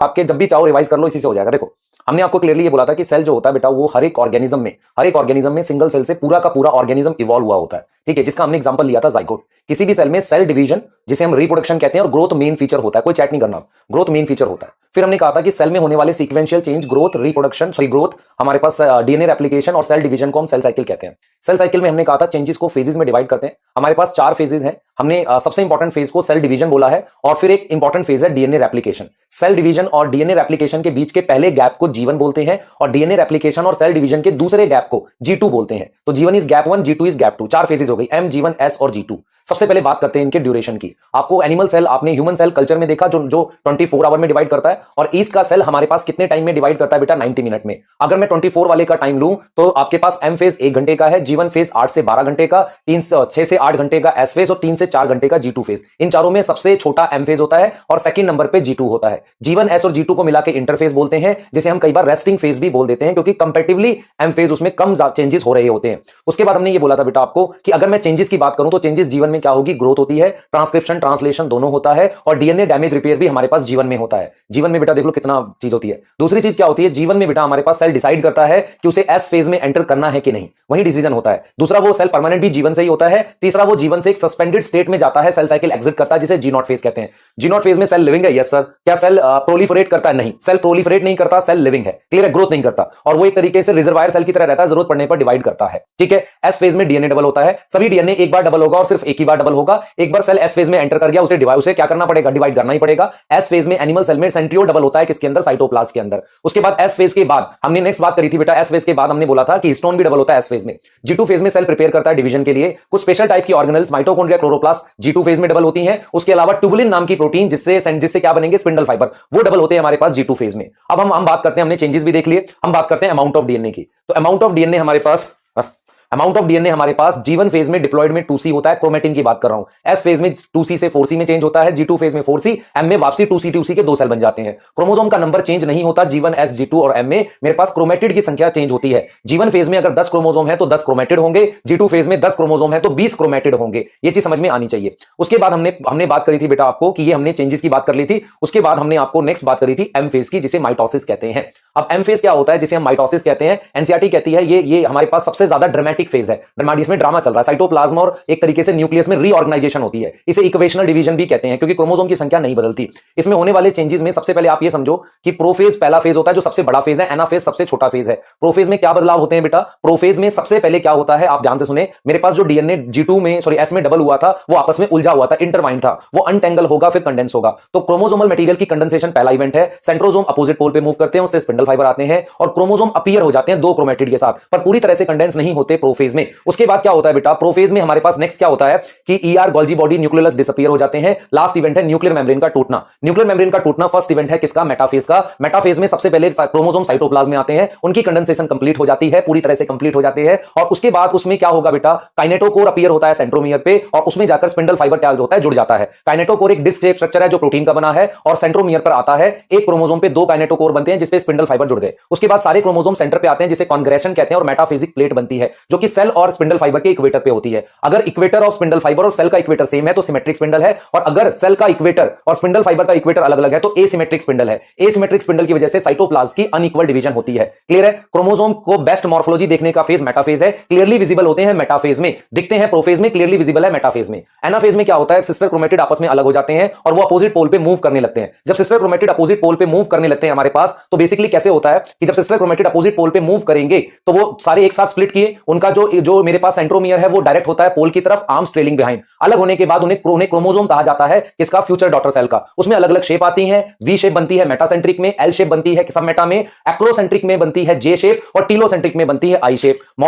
आपके जब भी चाहो रिवाइज कर लो, इसी से हो जाएगा। देखो हमने आपको क्लियरली ये बोला था कि सेल जो होता है बेटा वो हर एक ऑर्गेनिज्म में सिंगल सेल से पूरा का पूरा ऑर्गेनिज्म इवॉल्व हुआ होता है, ठीक है, जिसका हमने एग्जांपल लिया था जाइगोट। किसी भी सेल में सेल डिवीजन जिसे हम रिप्रोडक्शन कहते हैं और ग्रोथ मेन फीचर होता है, कोई चैट नहीं करना, ग्रोथ मेन फीचर होता है। फिर हमने कहा था कि सेल में होने वाले सीक्वेंशियल चेंज, ग्रोथ हमारे पास डीएनए रेप्लिकेशन और सेल डिवीजन को हम सेल साइकिल कहते हैं। सेल साइकिल में हमने कहा था चेंजेस को फेजेस में डिवाइड करते हैं। हमारे पास 4 फेजेस हैं। हमने सबसे इंपॉर्टेंट फेज को सेल डिवीजन बोला है और फिर एक इंपॉर्टेंट फेज है डीएनए रेप्लिकेशन। सेल डिवीजन और डीएनए रेप्लिकेशन के बीच के पहले गैप को G1 बोलते हैं और डीएनए रेप्लिकेशन और सेल डिवीजन के दूसरे गैप को G2 बोलते हैं। तो G1 is gap 1, G2 is gap 2। 4 phases हो गई, M, G1, S और G2। सबसे पहले बात करते हैं इनके ड्यूरेशन की। आपको एनिमल सेल, आपने ह्यूमन सेल कल्चर में देखा जो 24 आवर में डिवाइड करता है, और इसका सेल हमारे पास कितने टाइम में डिवाइड करता है बेटा? 90 मिनट में। अगर मैं 24 वाले का टाइम लूं तो आपके पास M फेज 1 घंटे का है, G1 फेज 8 से 12 घंटे का, 6 से 8 घंटे का S फेज और 3 से 4 घंटे का G2 फेज। इन चारों में सबसे छोटा M फेज होता है और सेकंड नंबर पे G2 होता है। G1, S और G2 को मिला के इंटरफेज बोलते हैं, जिसे हम कई बार रेस्टिंग फेज भी बोल देते हैं, क्योंकि कंपैरेटिवली M फेज उसमें कम चेंजेस हो रहे होते हैं। उसके बाद हमने ये बोला था बेटा आपको कि अगर मैं चेंजेस की बात करूं तो चेंजेस G1 में क्या होगी? ग्रोथ होती है, ट्रांसक्रिप्शन ट्रांसलेशन दोनों होता है, और डीएनए डैमेज रिपेयर भी हमारे पास G1 में होता है। G1 में बेटा देख लो कितना चीज होती है। दूसरी चीज क्या होती है? G1 में बेटा हमारे पास सेल डिसाइड करता है कि उसे S फेज में एंटर करना है कि नहीं, वही डिसीजन होता है। दूसरा, वो सेल परमानेंट भी G1 से ही होता है। तीसरा, वो G1 से एक सस्पेंडेड स्टेट में जाता है, सेल साइकिल एग्जिट करता है, जिसे G0 फेज कहते हैं। G0 फेज में सेल लिविंग है, यस सर। क्या सेल प्रोलिफरेट करता है? नहीं, सेल प्रोलिफरेट नहीं करता, सेल लिविंग है, क्लियर है, ग्रोथ नहीं करता, और वो एक तरीके से रिजर्वायर सेल की तरह रहता है, जरूरत पड़ने पर डिवाइड करता है, ठीक है। S फेज में डीएनए डबल होता है। सभी डीएनए एक बार डबल होगा और सिर्फ एक ही बार डबल होगा। एक बार सेल S फेज में एंटर कर गया, उसे क्या करना पड़ेगा? डिवाइड करना ही पड़ेगा। S फेज में एनिमल सेल में सेंट्रियोल डबल होता है, किसके अंदर? साइटोप्लाज्म के अंदर। उसके बाद S फेज के बाद हमने नेक्स्ट बात करी थी बेटा, S फेज के बाद हमने बोला था कि हिस्टोन भी डबल होता है S फेज में। G2 फेज में सेल प्रिपेयर करता है डिवीजन के लिए। कुछ स्पेशल टाइप की organelles, mitochondria, chloroplast G2 phase में डबल होती हैं। उसके अलावा ट्यूबुलिन नाम की प्रोटीन, जिससे क्या बनेंगे? स्पिंडल फाइबर, वो डबल होते हैं हमारे पास G2 फेज में। अब हम बात करते हैं, हमने चेंजेस भी देख लिए, हम बात करते हैं अमाउंट ऑफ डीएनए की। तो अमाउंट ऑफ डीएनए हमारे पास G1 फेज में डिप्लॉयड में 2C होता है, क्रोमेटिन की बात कर रहा हूं। S फेज में 2C से 4C में चेंज होता है, G2 फेज में 4C, M में वापसी 2C के 2 सेल बन जाते हैं। क्रोमोसोम का नंबर चेंज नहीं होता G1, S, G2 और M में, मेरे पास क्रोमेटिड की संख्या चेंज होती है। G1 फेज में अगर 10 क्रोमोसोम है तो 10 क्रोमेटिड होंगे, G2 फेज में 10 क्रोमोसोम है तो 20 क्रोमेटिड होंगे। ये चीज समझ में आनी चाहिए। उसके बाद हमने बात करी थी बेटा आपको कि ये हमने चेंजेस की बात कर ली थी। उसके बाद हमने आपको नेक्स्ट बात करी थी M फेज की, जिसे माइटोसिस कहते हैं। अब M फेज क्या होता है, जिसे हम माइटोसिस कहते हैं? एनसीईआरटी कहती है ये हमारे पास सबसे ज्यादा ड्रामेटिक फेज है। इसमें ड्रामा चल रहा है, साइटोप्लाज्म और एक तरीके से न्यूक्लियस में रीऑर्गेनाइजेशन होती है। इसे इक्वेशनल डिवीजन भी कहते हैं, क्योंकि क्रोमोसोम की संख्या नहीं बदलती। इसमें होने वाले चेंजेस में सबसे पहले आप ये समझो कि प्रोफेज पहला फेज होता है, जो सबसे बड़ा फेज है। एनाफेज सबसे छोटा फेज है। प्रोफेज में क्या बदलाव होते हैं बेटा? प्रोफेज में सबसे पहले क्या होता है, आप ध्यान से सुने। मेरे पास जो डीएनए S में डबल हुआ था, वो आपस में उलझा हुआ था, इंटरवाइंड था, वो अनटेंगल होगा, फिर कंडेंस होगा। तो क्रोमोसोमल मटेरियल की कंडेंसेशन पहला इवेंट है। सेंट्रोसोम अपोजिट पोल पे मूव करते हैं, उससे स्पिंडल फाइबर आते हैं और क्रोमोसोम अपीयर हो जाते हैं 2 क्रोमेटिड के साथ, पर पूरी तरह से कंडेंस नहीं होते प्रोफेज में। उसके बाद क्या होता है बेटा? प्रोफेज में हमारे पास नेक्स्ट क्या होता है कि ER, Golgi body, nucleus disappear हो जाते हैं। लास्ट इवेंट है न्यूक्लियर मेम्ब्रेन का टूटना। न्यूक्लियर मेम्ब्रेन का टूटना फर्स्ट इवेंट है किसका? मेटाफेज का। मेटाफेज में सबसे पहले क्रोमोसोम साइटोप्लाज्म में आते हैं, उनकी कंडेंसेशन कंप्लीट हो जाती है, पूरी तरह से कंप्लीट हो जाती है, और उसके बाद उसमें क्या होगा बेटा? काइनेटोकोर अपीयर होता है सेंट्रोमियर पे, और उसमें जाकर स्पिंडल फाइबर क्या होता है? जुड़ जाता है। काइनेटोकोर एक डिस्क शेप स्ट्रक्चर है जो प्रोटीन का बना है, और सेंट्रोमियर पर आता है। एक क्रोमोसोम पे 2 काइनेटोकोर बनते हैं, जिसपे स्पिंडल फाइबर जुड़ गए। उसके बाद सारे क्रोमोसोम सेंटर पे आते हैं, जिसे कॉन्ग्रेशन कहते हैं, और मेटाफेजिक प्लेट बनती है, जो कि सेल और स्पिंडल फाइबर के इक्वेटर पे होती है। अगर इक्वेटर और स्पिंडल फाइबर और सेल का इक्वेटर सेम है तो सिमेट्रिक स्पिंडल है, और अगर सेल का इक्वेटर और स्पिंडल फाइबर का इक्वेटर अलग अलग है तो एसिमेट्रिक स्पिंडल है। एसिमेट्रिक स्पिंडल की वजह से साइटोप्लाज्म की अनइक्वल डिवीजन होती है, क्लियर है। क्रोमोसोम को बेस्ट मॉर्फोलॉजी देखने का फेज मेटाफेज है, क्लियरली विजिबल होते हैं मेटाफेज में, दिखते हैं प्रोफेज में, क्लियरली विजिबल है मेटाफेज में। एनाफेज में क्या होता है? सिस्टर क्रोमेटिड आपस में अलग हो जाते हैं और वो अपोजिट पोल पे मूव करने लगते हैं। जब सिस्टर क्रोमेटिड अपोजिट पोल पे मूव करने लगते हैं हमारे पास, तो बेसिकली कैसे होता है कि जब सिस्टर क्रोमेटिड अपोजिट पोल पे मूव करेंगे तो वो सारे एक साथ स्प्लिट किए, उनका जो मेरे पास सेंट्रोमियर है वो डायरेक्ट होता है पोल की तरफ, आर्म्स ट्रेलिंग बिहाइंड। अलग होने के बाद उन्हें क्रोमोसोम कहा जाता है, किसका? फ्यूचर डॉटर सेल का। उसमें अलग अलग शेप आती है, वी शेप बनती है मेटासेंट्रिक में, एल शेप बनती है सब मेटा में, एक्रोसेंट्रिक में बनती है जे शेप, और टीलोसेंट्रिक में बनती है आई शेप।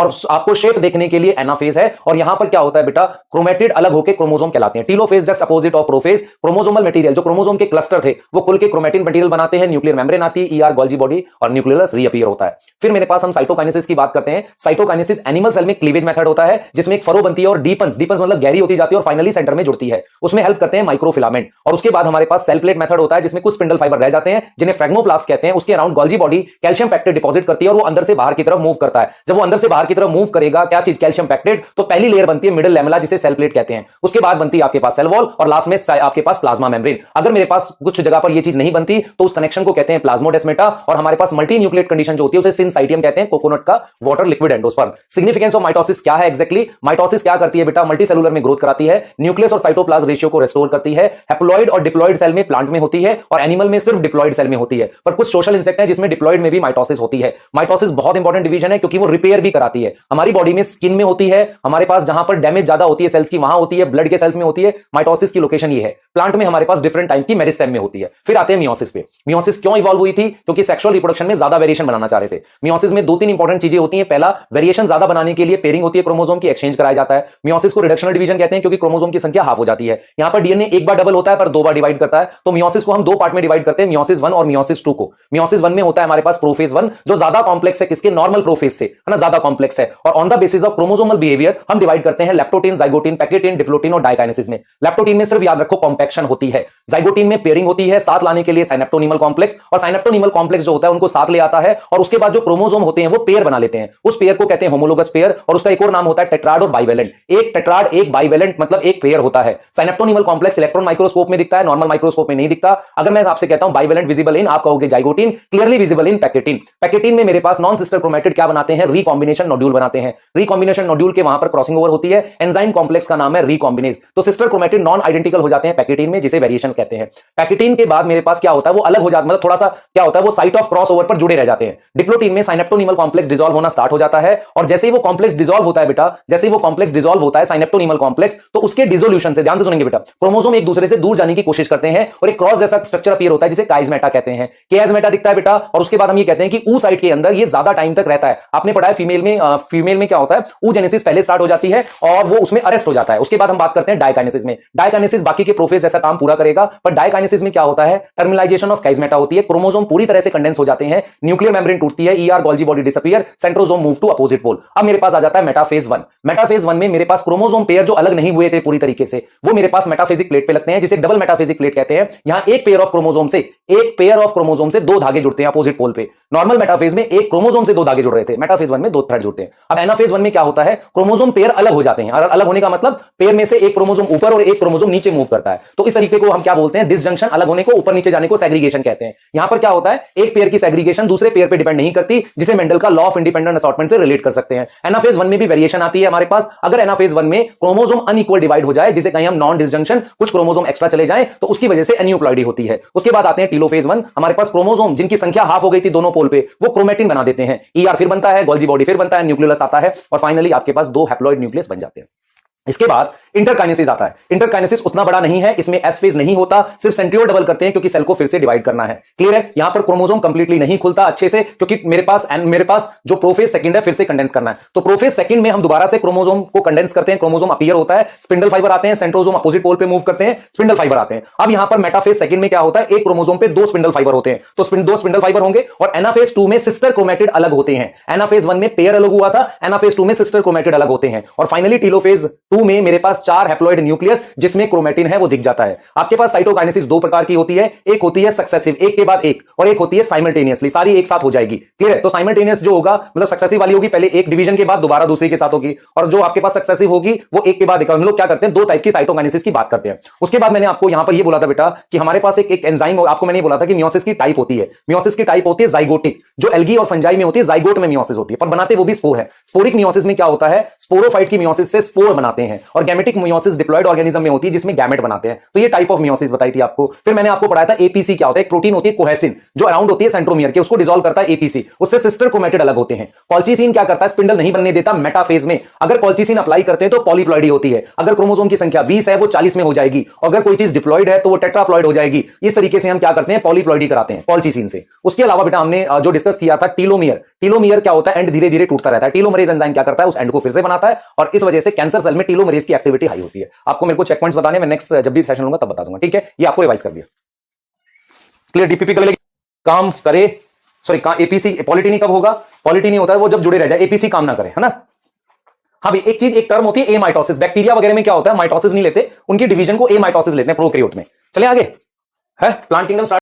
आपको शेप देखने के लिए एनाफेज है, और यहां पर क्या होता है बेटा? क्रोमेटिड अलग होकर क्रोमोसोम कहलाते हैं। Telophase just opposite of prophase. Chromosomal material, जो क्रोमोसोम के क्लस्टर थे, वो खुल के क्रोमेटिन मटेरियल बनाते हैं, न्यूक्लियर मेम्ब्रेन आती है, ER, गोल्जी बॉडी, और न्यूक्लियस रीअपीयर होता है। फिर मेरे पास हम साइटोकाइनेसिस की बात करते हैं। साइटोकाइनेसिस एनिमल सेल में क्लीवेज मेथड होता है जिसमें एक फरो बनती है और डीपन्स मतलब गहरी होती जाती है और फाइनली सेंटर में जुड़ती है, उसमें हेल्प करते हैं माइक्रोफिलामेंट। और उसके बाद हमारे पास सेल प्लेट मेथड होता है जिसमें कुछ स्पिंडल फाइबर रह जाते हैं जिन्हें फ्रेगमोप्लास्ट कहते हैं। उसके around Golgi body calcium pectate deposit करती है और वो अंदर से बाहर की तरफ मूव करता है। जब वो अंदर से बाहर की तरफ मूव करेगा क्या चीज, कैल्शियम पैक्टेट, तो पहली लेयर बनती है मिडिल लैमेला जिसे सेल प्लेट कहते हैं। उसके बाद बनती है आपके पास सेल वॉल और लास्ट में आपके पास प्लाज्मा मेम्ब्रेन। अगर मेरे पास कुछ जगह पर ये चीज नहीं बनती तो उस कनेक्शन को कहते हैं प्लाज्मोडेस्माटा और हमारे पास मल्टी न्यूक्लिएट कंडीशन जो होती है उसे सिनसाइटियम कहते हैं, कोकोनट का water liquid endosperm. Significance of mitosis क्या है एग्जैक्टली? माइटोसिस क्या करती है बेटा, मल्टी सेलुलर में ग्रोथ कराती है, न्यूक्लियस और साइटोप्लाज्म रेशियो को रेस्टोर करती है, हैप्लॉइड और डिप्लॉइड सेल में प्लांट में होती है और एनिमल में सिर्फ डिप्लॉइड सेल में होती है। पर कुछ सोशल इंसेक्ट हैं जिसमें डिप्लॉइड में भी माइटोसिस होती है। माइटोसिस बहुत इंपॉर्टेंट डिवीजन है क्योंकि वो रिपेयर भी कराती है। हमारी बॉडी में स्किन में होती है, हमारे पास जहां पर डैमेज ज्यादा होती है सेल्स की वहां होती है, ब्लड के सेल्स में होती है। माइटोसिस की लोकेशन ये है। प्लांट में हमारे पास डिफरेंट टाइप की मेरिस्टेम में होती है। फिर आते हैं मियोसिस पे। मियोसिस क्यों इवॉल्व हुई थी? क्योंकि सेक्सुअल रिप्रोडक्शन में ज्यादा वेरिएशन बनाना चाह रहे थे। मियोसिस में दो तीन इंपॉर्टेंट चीजें होती हैं। पहला, वेरिएशन ज्यादा बनाने के लिए पेयरिंग होती है, क्रोमोसोम की एक्सचेंज कराया जाता है। मियोसिस को रिडक्शनल डिवीजन कहते हैं क्योंकि क्रोमोसोम की संख्या हाफ हो जाती है। यहां पर डीएनए एक बार डबल होता है पर दो बार डिवाइड करता है। तो मियोसिस को हम दो पार्ट में डिवाइड करते हैं, मियोसिस 1 और मियोसिस 2 को। मियोसिस 1 में होता है हमारे पास प्रोफेज 1 जो ज्यादा कॉम्प्लेक्स है किसके, नॉर्मल प्रोफेज से, है ना, ज्यादा कॉम्प्लेक्स है। और on the basis of chromosomal behaviour हम डिवाइड करते हैं लैप्टोटीन, जाइगोटीन, पैकेटीन, डिप्लोटीन और डाइकाइनेसिस में। लैप्टोटीन में सिर्फ याद रखो कॉम्पैक्शन होती है, जाइगोटीन में पेयरिंग होती है, साथ लाने के लिए साइनेप्टोनिमल कॉम्प्लेक्स, और साइनेप्टोनिमल कॉम्प्लेक्स जो होता है उनको साथ ले आता है और उसके बाद जो क्रोमोसोम होते हैं वो पेयर बना लेते हैं। उस पेयर को कहते हैं होमोलोगस पेयर और उसका एक और नाम होता है टेट्राड और बाइवेलेंट। एक टेट्राड एक बाइवेलेंट मतलब एक पेयर होता है। साइनेप्टोनिमल कॉम्प्लेक्स इलेक्ट्रॉन माइक्रोस्कोप में दिखता है, नॉर्मल माइक्रोस्कोप में नहीं दिखता। अगर मैं आपसे कहता हूं बाइवेलेंट विजिबल इन, आप कहोगे zygotene, clearly visible in pachytene. Pachytene में मेरे पास नॉन सिस्टर क्रोमैटिड क्या बनाते हैं, रिकॉम्बिनेशन नोड्यूल बनाते हैं। रिकॉम्बिनेशन नोड्यूल के वहां पर क्रॉसिंग ओवर होती है, एंजाइम कॉम्प्लेक्स का नाम है रिकॉम्बिनेज। तो सिस्टर क्रोमैटिड नॉन आइडेंटिकल हो जाते हैं पैकेटीन में, जिसे वेरिएशन कहते हैं। पैकेटीन के बाद मेरे पास क्या होता है, वो अलग हो जाता, मतलब थोड़ा सा क्या होता है, वो साइट ऑफ क्रॉस ओवर पर जुड़े रह जाते हैं। डिप्लोटीन में साइनेप्टोनिमल कॉम्प्लेक्स डिसॉल्व होना स्टार्ट हो जाता है और जैसे ही वो कॉम्प्लेक्स डिसॉल्व होता है बेटा, जैसे ही वो कॉम्प्लेक्स डिसॉल्व होता है साइनेप्टोनिमल कॉम्प्लेक्स, तो उसके डिसोल्यूशन से, ध्यान से सुनेंगे बेटा, क्रोमोसोम एक दूसरे से दूर जाने की कोशिश करते हैं और एक क्रॉस जैसा स्ट्रक्चर अपीयर होता है जिसे काइजमेटा कहते हैं। केएसमेटा दिखता है बेटा और उसके बाद हम ये कहते हैं कि ऊ साइट के अंदर ये ज्यादा टाइम तक रहता है। आपने पढ़ा है फीमेल में क्या होता है, ऊ जेनेसिस पहले स्टार्ट हो जाती है और वो उसमें अरेस्ट हो जाता है। उसके बाद हम बात करते हैं डायकाइनेसिस में। डायकाइनेसिस बाकी के प्रोफेज जैसा काम पूरा करेगा, पर डायकाइनेसिस में क्या होता है, टर्मिनलाइजेशन ऑफ काइजमेटा होती है, क्रोमोसोम पूरी तरह से कंडेंस हो जाते हैं, न्यूक्लियर मेम्ब्रेन टूटती है, ER Golgi body disappear, centrosome move to opposite pole. अब मेरे पास आ जाता है मेटाफेज 1। मेटाफेज 1 में मेरे पास क्रोमोसोम पेयर जो अलग नहीं हुए थे पूरी तरीके से, वो मेरे पास मेटाफेजिक प्लेट पे लगते हैं, जिसे डबल मेटाफेजिक प्लेट कहते हैं। यहां एक पेयर ऑफ क्रोमोसोम से दो धागे जुड़ते हैं अपोजिट पोल पे। नॉर्मल मेटाफेज में एक क्रोमोसोम से दो धागे जुड़ रहे थे, मेटाफेज 1 में दो थ्रेड जुड़ते हैं। अब एनाफेज 1 में क्या होता है, क्रोमोसोम पेयर अलग हो जाते हैं, और अलग होने का मतलब पेयर में से एक क्रोमोसोम ऊपर और एक क्रोमोसोम नीचे मूव करता है। तो इस तरीके को हम क्या बोलते हैं, डिसजंक्शन, अलग होने को, ऊपर नीचे जाने को सेग्रीगेशन कहते हैं। यहां पर क्या होता है, एक पेयर की सेग्रीगेशन दूसरे पेयर पे डिपेंड नहीं करती, जिसे मेंडल का लॉ ऑफ इंडिपेंडेंट असॉर्टमेंट से रिलेट कर सकते हैं। एनाफेज 1 में भी वेरिएशन आती है हमारे पास। अगर एनाफेज 1 में क्रोमोसोम अनइक्वल डिवाइड हो जाए, जिसे कहीं हम नॉन डिसजंक्शन, कुछ क्रोमोसोम एक्स्ट्रा चले जाएं, तो उसकी वजह से एन्यूप्लॉइडी होती है। उसके बाद आते हैं टीलोफेज 1। हमारे पास क्रोमोसोम जिनकी संख्या हाफ हो गई थी दोनों पोल पे, वो क्रोमेटिन बना देते हैं, ईआर फिर बनता है, गोल्जी बॉडी फिर बनता है, न्यूक्लियस आता है और फाइनली आपके पास दो हैप्लॉइड न्यूक्लियस बन जाते हैं। इसके बाद इंटरकाइनेसिस आता है। इंटरकाइनेसिस उतना बड़ा नहीं है, इसमें एस फेज नहीं होता, सिर्फ सेंट्रियोल डबल करते हैं क्योंकि सेल को फिर से डिवाइड करना है। क्लियर है, यहां पर क्रोमोसोम कंप्लीटली नहीं खुलता अच्छे से, क्योंकि मेरे पास जो प्रोफेज सेकंड है फिर से कंडेंस करना है। तो प्रोफेज सेकंड में हम दोबारा से क्रोमोसोम को कंडेंस करते हैं, क्रोमोसोम अपीयर होता है, स्पिंडल फाइबर आते हैं, सेंट्रोसोम अपोजिट पोल पे मूव करते हैं, स्पिंडल फाइबर आते हैं। अब यहां पर मेटाफेज सेकंड में क्या होता है, एक क्रोमोसोम पे दो स्पिंडल फाइबर होते हैं, तो दो स्पिंडल फाइबर होंगे। और एनाफेज 2 में सिस्टर क्रोमैटिड अलग होते हैं। एनाफेज 1 में पेयर अलग हुआ था, एनाफेज 2 में सिस्टर क्रोमैटिड अलग होते हैं। और फाइनली टीलोफेज 2 में मेरे पास 4 हैप्लॉइड न्यूक्लियस जिसमें क्रोमेटिन है वो दिख जाता है। आपके पास साइटोकाइनेसिस दो प्रकार की होती है, एक होती है सक्सेसिव, एक के बाद एक, और एक होती है साइमल्टेनियसली, सारी एक साथ हो जाएगी। क्लियर है, तो साइमल्टेनियस जो होगा मतलब सक्सेसिव वाली होगी, पहले एक डिवीजन के बाद दोबारा दूसरी के साथ होगी, और जो आपके पास सक्सेसिव होगी वो एक के बाद एक। हम लोग क्या करते हैं, दो टाइप की साइटोकाइनेसिस की बात करते हैं। उसके बाद मैंने आपको यहां पर ये बोला था बेटा कि हमारे पास एक एंजाइम, आपको मैंने बोला था कि मियोसिस की टाइप होती है। मियोसिस की टाइप होती है जाइगोटिक, जो एल्गी और फंजाई में होती है, जाइगोट में मियोसिस होती है, पर बनाते वो भी स्पोर है। स्पोरिक मियोसिस में क्या होता है, स्पोरोफाइट की मियोसिस से स्पोर बनाते हैं, और गैमेटिक मियोसिस डिप्लॉयड ऑर्गेनिज्म में होती है जिसमें गैमेट बनाते हैं। तो ये टाइप ऑफ मियोसिस बताई थी आपको। फिर मैंने आपको पढ़ाया था एपीसी क्या होता है, एक प्रोटीन होती है कोहेसिन, जो अराउंड होती है सेंट्रोमियर के, उसको डिसॉल्व करता है एपीसी, उससे सिस्टर क्रोमैटिड अलग होते हैं। कॉल्चिसिन क्या करता है, स्पिंडल नहीं बनने देता मेटाफेज में। अगर कॉल्चिसिन अप्लाई करते हैं तो पॉलीप्लॉइडी होती है। अगर क्रोमोसोम की संख्या 20 है वो 40 में हो जाएगी, अगर कोई चीज डिप्लॉइड है तो वो टेट्राप्लॉइड हो जाएगी। इस तरीके से हम क्या करते हैं, पॉलीप्लॉइडी कराते हैं कॉल्चिसिन से। उसके अलावा बेटा हमने जो डिस्कस किया था टीलोमियर, टीलोमियर क्या होता है, एंड धीरे धीरे टूटता रहता है। टीलोमरेज एंजाइम क्या करता है, उस एंड को फिर से बनाता है, और इस वजह से कैंसर सेल में टीलोमरेज की एक्टिविटी हाई होती है। आपको मेरे को चेक पॉइंट्स बताने में नेक्स्ट जब भी सेशन लूंगा तब बता दूंगा, ठीक है। ये आपको रिवाइज कर दिया, क्लियर। डीपीपी कब काम करे, सॉरी एपीसी, पॉलिटी नहीं कब होगा, पॉलिटी नहीं होता है वो जब जुड़े रह जाए, एपीसी काम ना करे, है ना। हाँ भाई, एक चीज, एक टर्म होती है ए माइटोसिस। बैक्टीरिया वगैरह में क्या होता है, माइटोसिस नहीं लेते, उनकी डिवीजन को ए माइटोसिस लेते हैं प्रोकैरियोट में। चले आगे, है प्लांट किंगडम।